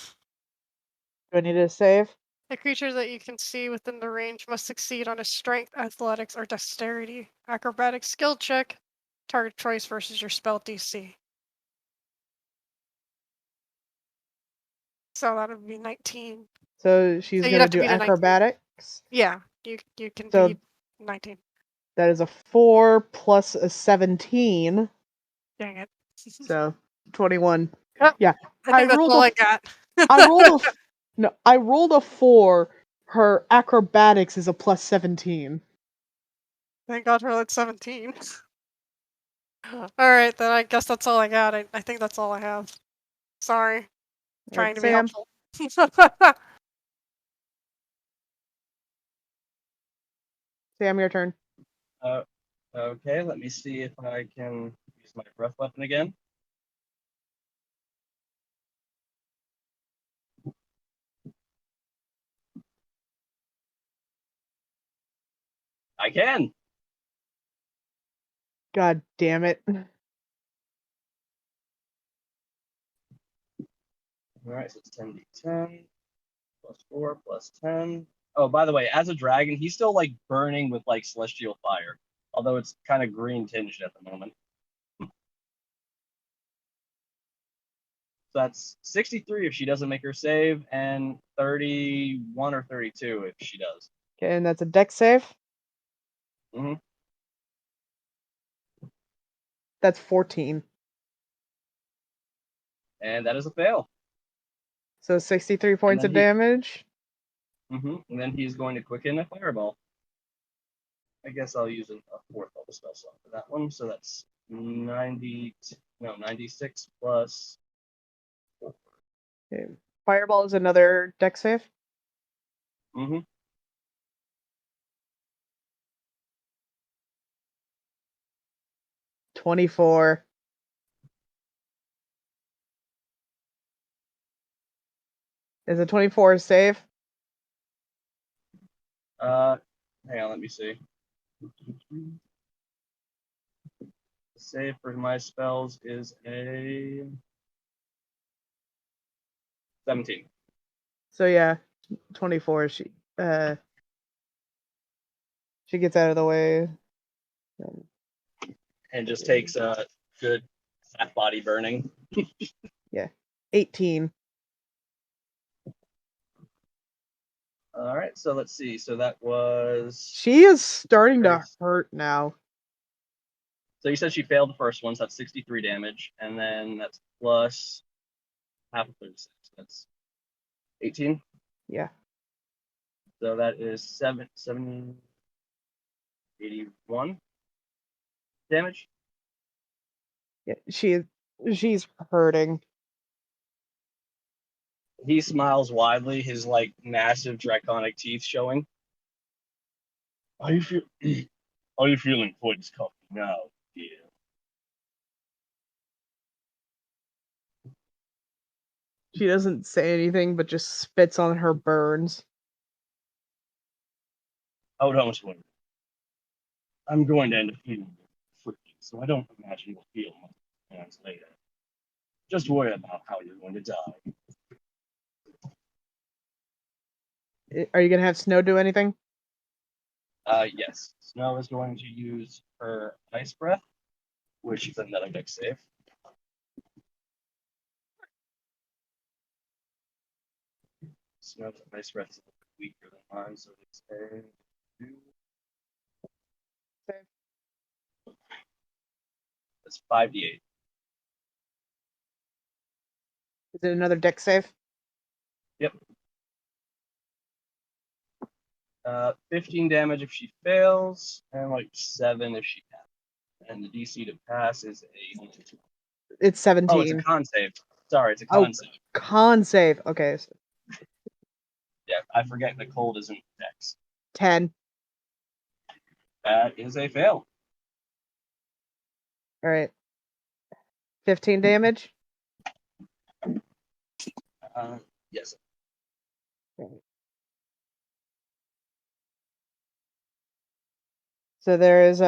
need to save? A creature that you can see within the range must succeed on a strength, athletics, or dexterity, acrobatics skill check, target choice versus your spell DC. So that would be 19. So she's So you'd gonna have to do beat a 19. acrobatics. Yeah, you can So beat 19. that is a 4 plus a 17. Dang it. So 21. Oh, Yeah. I think that's all I got. I rolled a 4. Her acrobatics is a plus 17. Thank God for that 17. Alright, then I guess that's all I got. I think that's all I have. Sorry. Trying to be Sam. helpful. Sam, your turn. Okay, let me see if I can use my breath weapon again. I can. God damn it. All right, so it's 10d10 plus 4 plus 10. Oh, by the way, as a dragon, he's still like burning with like celestial fire, although it's kind of green tinged at the moment. So that's 63 if she doesn't make her save, and 31 or 32 if she does. Okay, and that's a dex save. Mm-hmm. That's 14. And that is a fail. So 63 points of damage. And then he's going to quicken a fireball. I guess I'll use a fourth level spell slot for that one. So that's 96 plus 4. Okay. Fireball is another dex save. Mm-hmm. 24. Is a 24 a save? Hang on, let me see. The save for my spells is a 17. So yeah, 24. She gets out of the way. And just takes a good half body burning. Yeah. 18. All right, so let's see. So that was. She is starting to hurt now. So you said she failed the first one, so that's 63 damage, and then that's plus half of 36. That's 18. Yeah. So that is 81 damage. Yeah, she's hurting. He smiles widely, his like massive draconic teeth showing. Are you feeling quite comfy now, dear? She doesn't say anything, but just spits on her burns. Oh, don't worry. I'm going to end up feeling freaky, so I don't imagine you'll feel much hands later. Just worry about how you're going to die. Are you gonna have Snow do anything? Yes. Snow is going to use her ice breath, which is another dex save. Snow's ice breath is a little bit weaker than mine, so it's a 2. That's 5d8. Is it another dex save? Yep. 15 damage if she fails, and like 7 if she passes. And the DC to pass is a. It's 17. Oh, it's a con save. Sorry, it's a con save. Con save. Okay. Yeah, I forget the cold isn't dex. 10. That is a fail. All right. 15 damage. Yes. So there is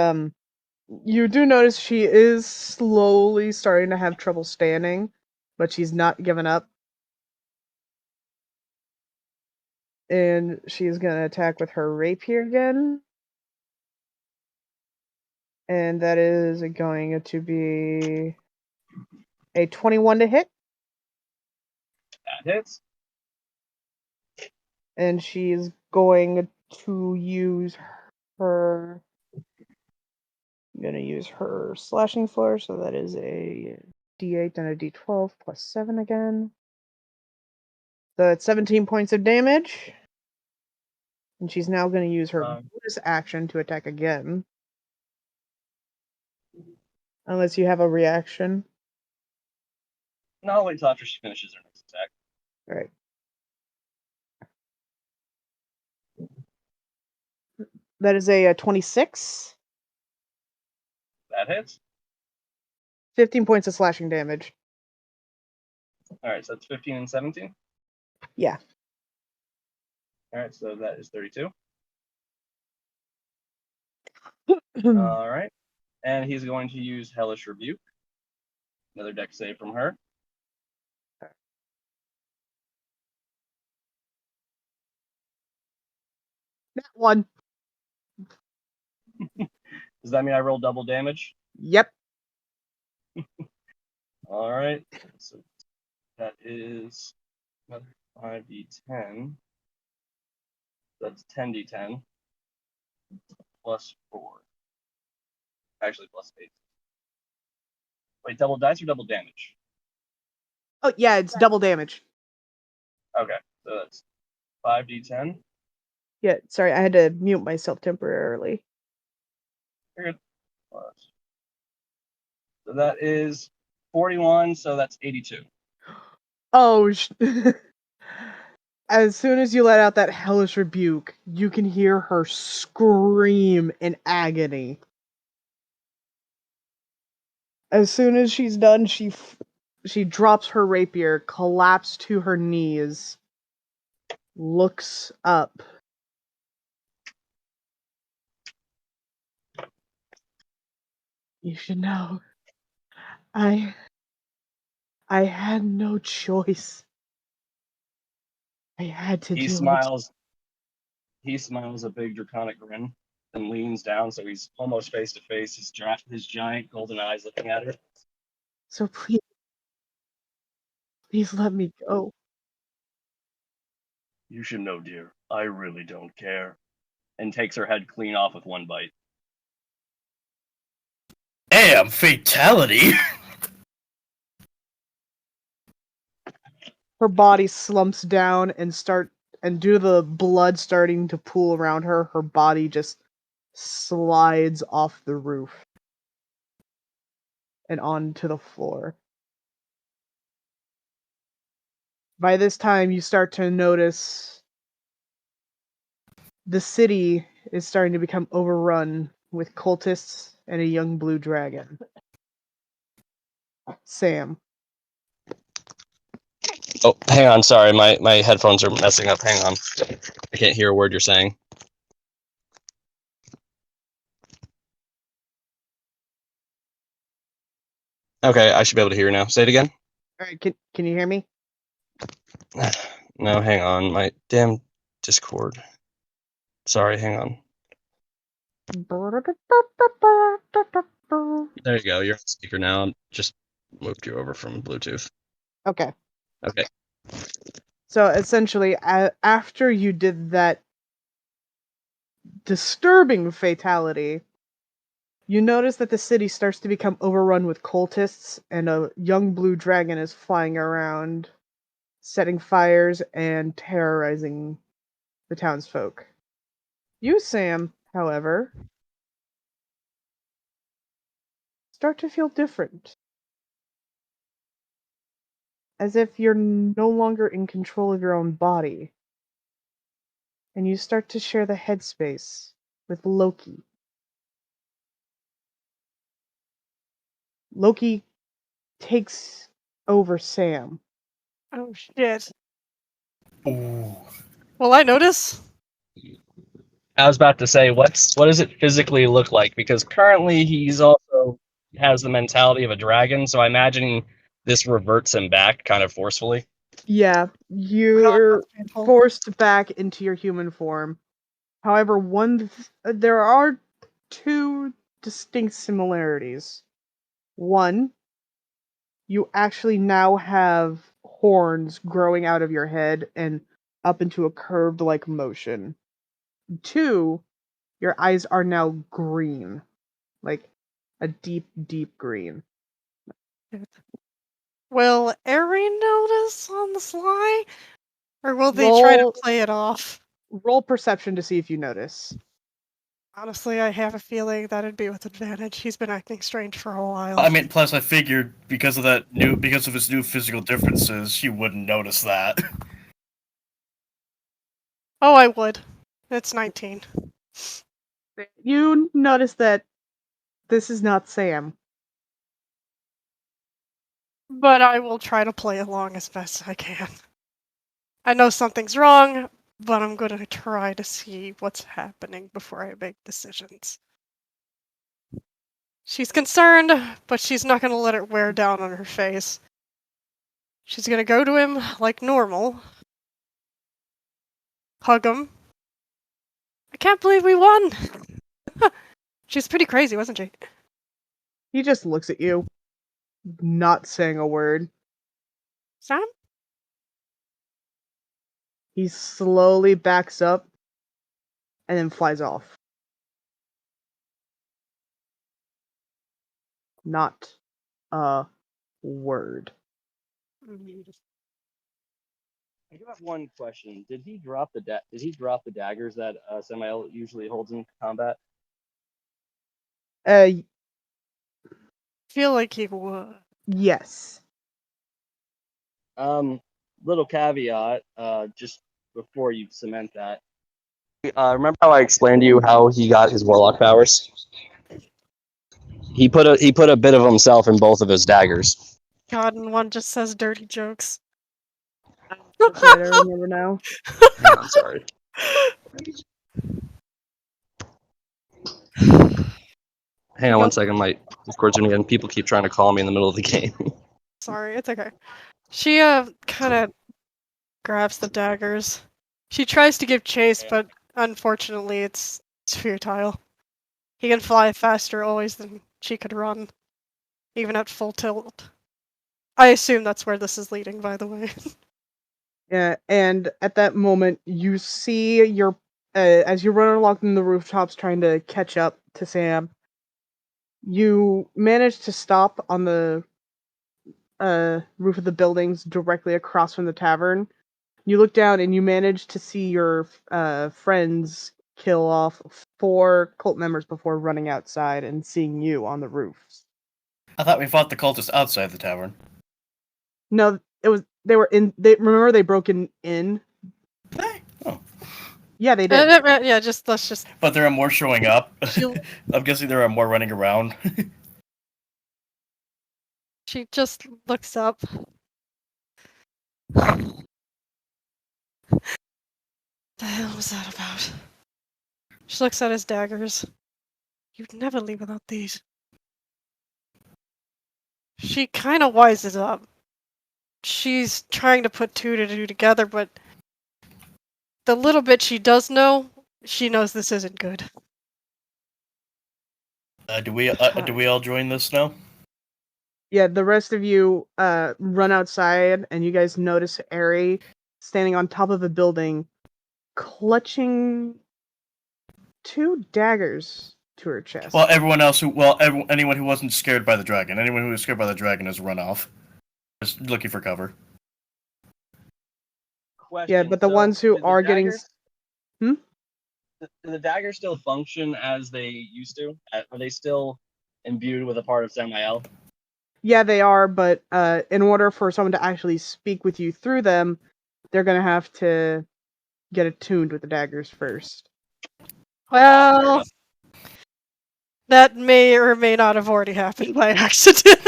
you do notice she is slowly starting to have trouble standing, but she's not giving up. And she's gonna attack with her rapier again. And that is going to be a 21 to hit. That hits. And she's going to use her. I'm going to use her slashing floor, so that is a d8 and a d12 plus 7 again. So that's 17 points of damage. And she's now going to use her bonus action to attack again. Unless you have a reaction. No, I'll wait until after she finishes her next attack. All right. That is a 26. That hits. 15 points of slashing damage. Alright, so that's 15 and 17. Yeah. Alright, so that is 32. Hmm. Alright. And he's going to use Hellish Rebuke. Another dex save from her. That one. Does that mean I roll double damage? Yep. Alright. So that is another 5d10. That's 10d10. Plus 4. Actually, plus 8. Wait, double dice or double damage? Oh, yeah, it's double damage. Okay, so that's 5d10. Yeah, sorry, I had to mute myself temporarily. You're good. Plus. So that is 41, so that's 82. Oh, as soon as you let out that hellish rebuke, you can hear her scream in agony. As soon as she's done, she drops her rapier, collapses to her knees, looks up. You should know, I had no choice. I had to He do smiles. He smiles a big draconic grin and leans down, so he's almost face to face. His giant golden eyes looking at her. it. So please let me go. You should know, dear. I really don't care. And takes her head clean off with one bite. Damn, fatality! Her body slumps down and due to the blood starting to pool around her, her body just slides off the roof and onto the floor. By this time, you start to notice the city is starting to become overrun with cultists and a young blue dragon. Sam. Oh, hang on. Sorry, my headphones are messing up. Hang on. I can't hear a word you're saying. Okay, I should be able to hear you now. Say it again. All right, can you hear me? No, hang on. My damn Discord. Sorry, hang on. There you go. You're on speaker now. Just moved you over from Bluetooth. Okay. Okay. So essentially, after you did that disturbing fatality, you notice that the city starts to become overrun with cultists, and a young blue dragon is flying around, setting fires and terrorizing the townsfolk. You, Sam, however, start to feel different. As if you're no longer in control of your own body. And you start to share the headspace with Loki. Loki takes over Sam. Oh shit. Ooh. Will I notice? I was about to say, what does it physically look like? Because currently he's also has the mentality of a dragon, so I imagine this reverts him back kind of forcefully. Yeah, Oh God, you're that's painful. forced back into your human form. However, there are two distinct similarities. One, you actually now have horns growing out of your head and up into a curved like motion. Two, your eyes are now green. Like a deep, deep green. Will Erin notice on the sly? Or will they try to play it off? Roll perception to see if you notice. Honestly, I have a feeling that'd be with advantage. He's been acting strange for a while. I mean, plus I figured because of his new physical differences, she wouldn't notice that. Oh, I would. It's 19. You notice that this is not Sam. But I will try to play along as best I can. I know something's wrong, but I'm going to try to see what's happening before I make decisions. She's concerned, but she's not going to let it wear down on her face. She's going to go to him like normal, hug him. I can't believe we won! She's pretty crazy, wasn't she? He just looks at you, not saying a word. Sam? He slowly backs up and then flies off. Not a word. I do have one question. Did he drop the daggers that Samael usually holds in combat? Feel like he would. Yes. Little caveat, just before you cement that. Remember how I explained to you how he got his warlock powers? He put a bit of himself in both of his daggers. God, and one just says dirty jokes. That's right, I remember now. I'm sorry. Hang on one second, my Discord's doing again. People keep trying to call me in the middle of the game. Sorry, it's okay. She kind of grabs the daggers. She tries to give chase, but unfortunately it's futile. He can fly faster always than she could run, even at full tilt. I assume that's where this is leading, by the way. Yeah, and at that moment, you see your as you're running along the rooftops trying to catch up to Sam. You manage to stop on the roof of the buildings directly across from the tavern. You look down and you manage to see your friends kill off 4 cult members before running outside and seeing you on the roofs. I thought we fought the cultists outside the tavern. No, they were in. Remember they broke in. Oh. Yeah, they did. Yeah, let's just. But there are more showing up. She'll- I'm guessing there are more running around. She just looks up. The hell was that about? She looks at his daggers. You'd never leave without these. She kind of wises up. She's trying to put 2 to 2 together, but the little bit she does know, she knows this isn't good. Do we all join this now? Yeah, the rest of you run outside, and you guys notice Ari standing on top of a building, clutching 2 daggers to her chest. Well, anyone who wasn't scared by the dragon, anyone who was scared by the dragon has run off, just looking for cover. Question, yeah, but the ones who are getting. Do the daggers still function as they used to? Are they still imbued with a part of Samael? Yeah, they are, but in order for someone to actually speak with you through them, they're gonna have to get attuned with the daggers first. Well, that may or may not have already happened by accident.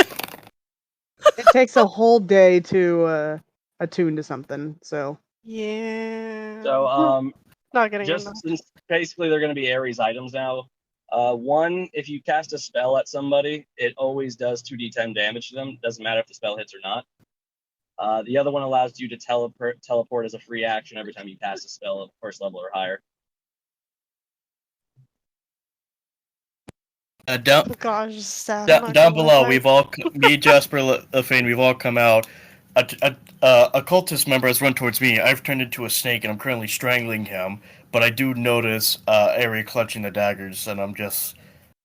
It takes a whole day to attune to something, so. Yeah. So, not getting just enough. since basically they're going to be Ares items now. One, if you cast a spell at somebody, it always does 2d10 damage to them. Doesn't matter if the spell hits or not. The other one allows you to teleport as a free action every time you cast a spell at first level or higher. Oh gosh, sad. Down below, me, Jasper, Lefane, we've all come out. A cultist member has run towards me. I've turned into a snake, and I'm currently strangling him. But I do notice Ari clutching the daggers, and I'm just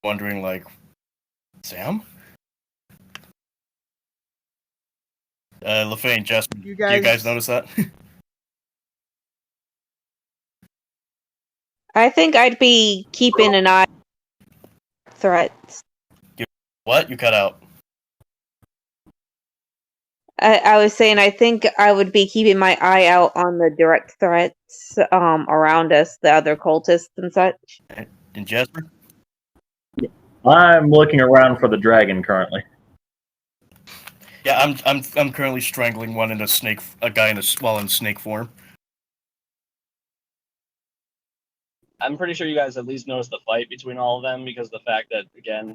wondering, like, Sam? Lefane, Jasper, do you guys notice that? I think I'd be keeping an eye on threats. What? You cut out. I was saying I think I would be keeping my eye out on the direct threats around us, the other cultists and such. And Jasper? I'm looking around for the dragon currently. Yeah, I'm currently strangling one in a guy while in snake form. I'm pretty sure you guys at least noticed the fight between all of them because the fact that, again,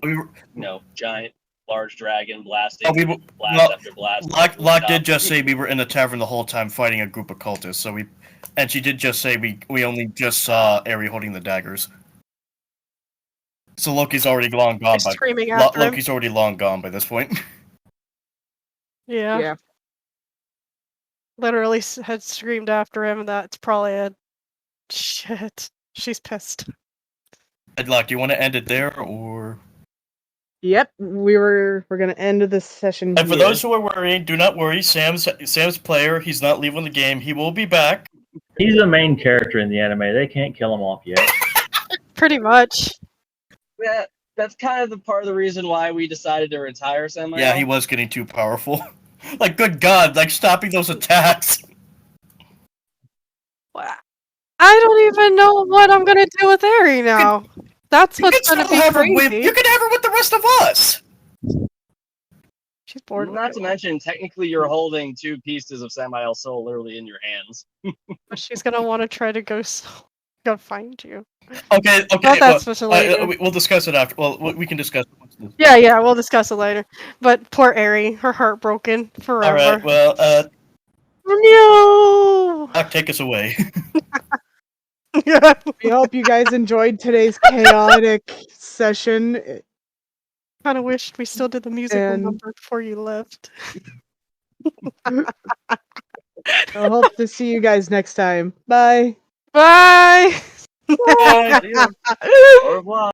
giant, large dragon blasting blast after blast. Locke did just say we were in the tavern the whole time fighting a group of cultists, and she did just say we only just saw Aerie holding the daggers. So Loki's already long gone Screaming after him. Loki's already long gone by this point. Yeah. Literally had screamed after him. That's probably a shit. She's pissed. Locke, do you want to end it there or? Yep, we're gonna end this session. And for those who are worrying, do not worry. Sam's player. He's not leaving the game. He will be back. He's the main character in the anime. They can't kill him off yet. Pretty much. Yeah, that's kind of the part of the reason why we decided to retire Samael. Yeah, he was getting too powerful. Like, good God, like stopping those attacks. I don't even know what I'm gonna do with Aerie now. That's what's gonna be crazy. You can have her with the rest of us. She's bored. Not to mention, technically, you're holding 2 pieces of Samael's soul literally in your hands. She's gonna want to try to go find you. Okay. We'll discuss it after. Well, we can discuss it. Yeah, we'll discuss it later. But poor Aerie, her heart broken forever. All right. Well, no. Take us away. We hope you guys enjoyed today's chaotic session. Kind of wished we still did the musical number before you left. I hope to see you guys next time. Bye. Bye. Au revoir.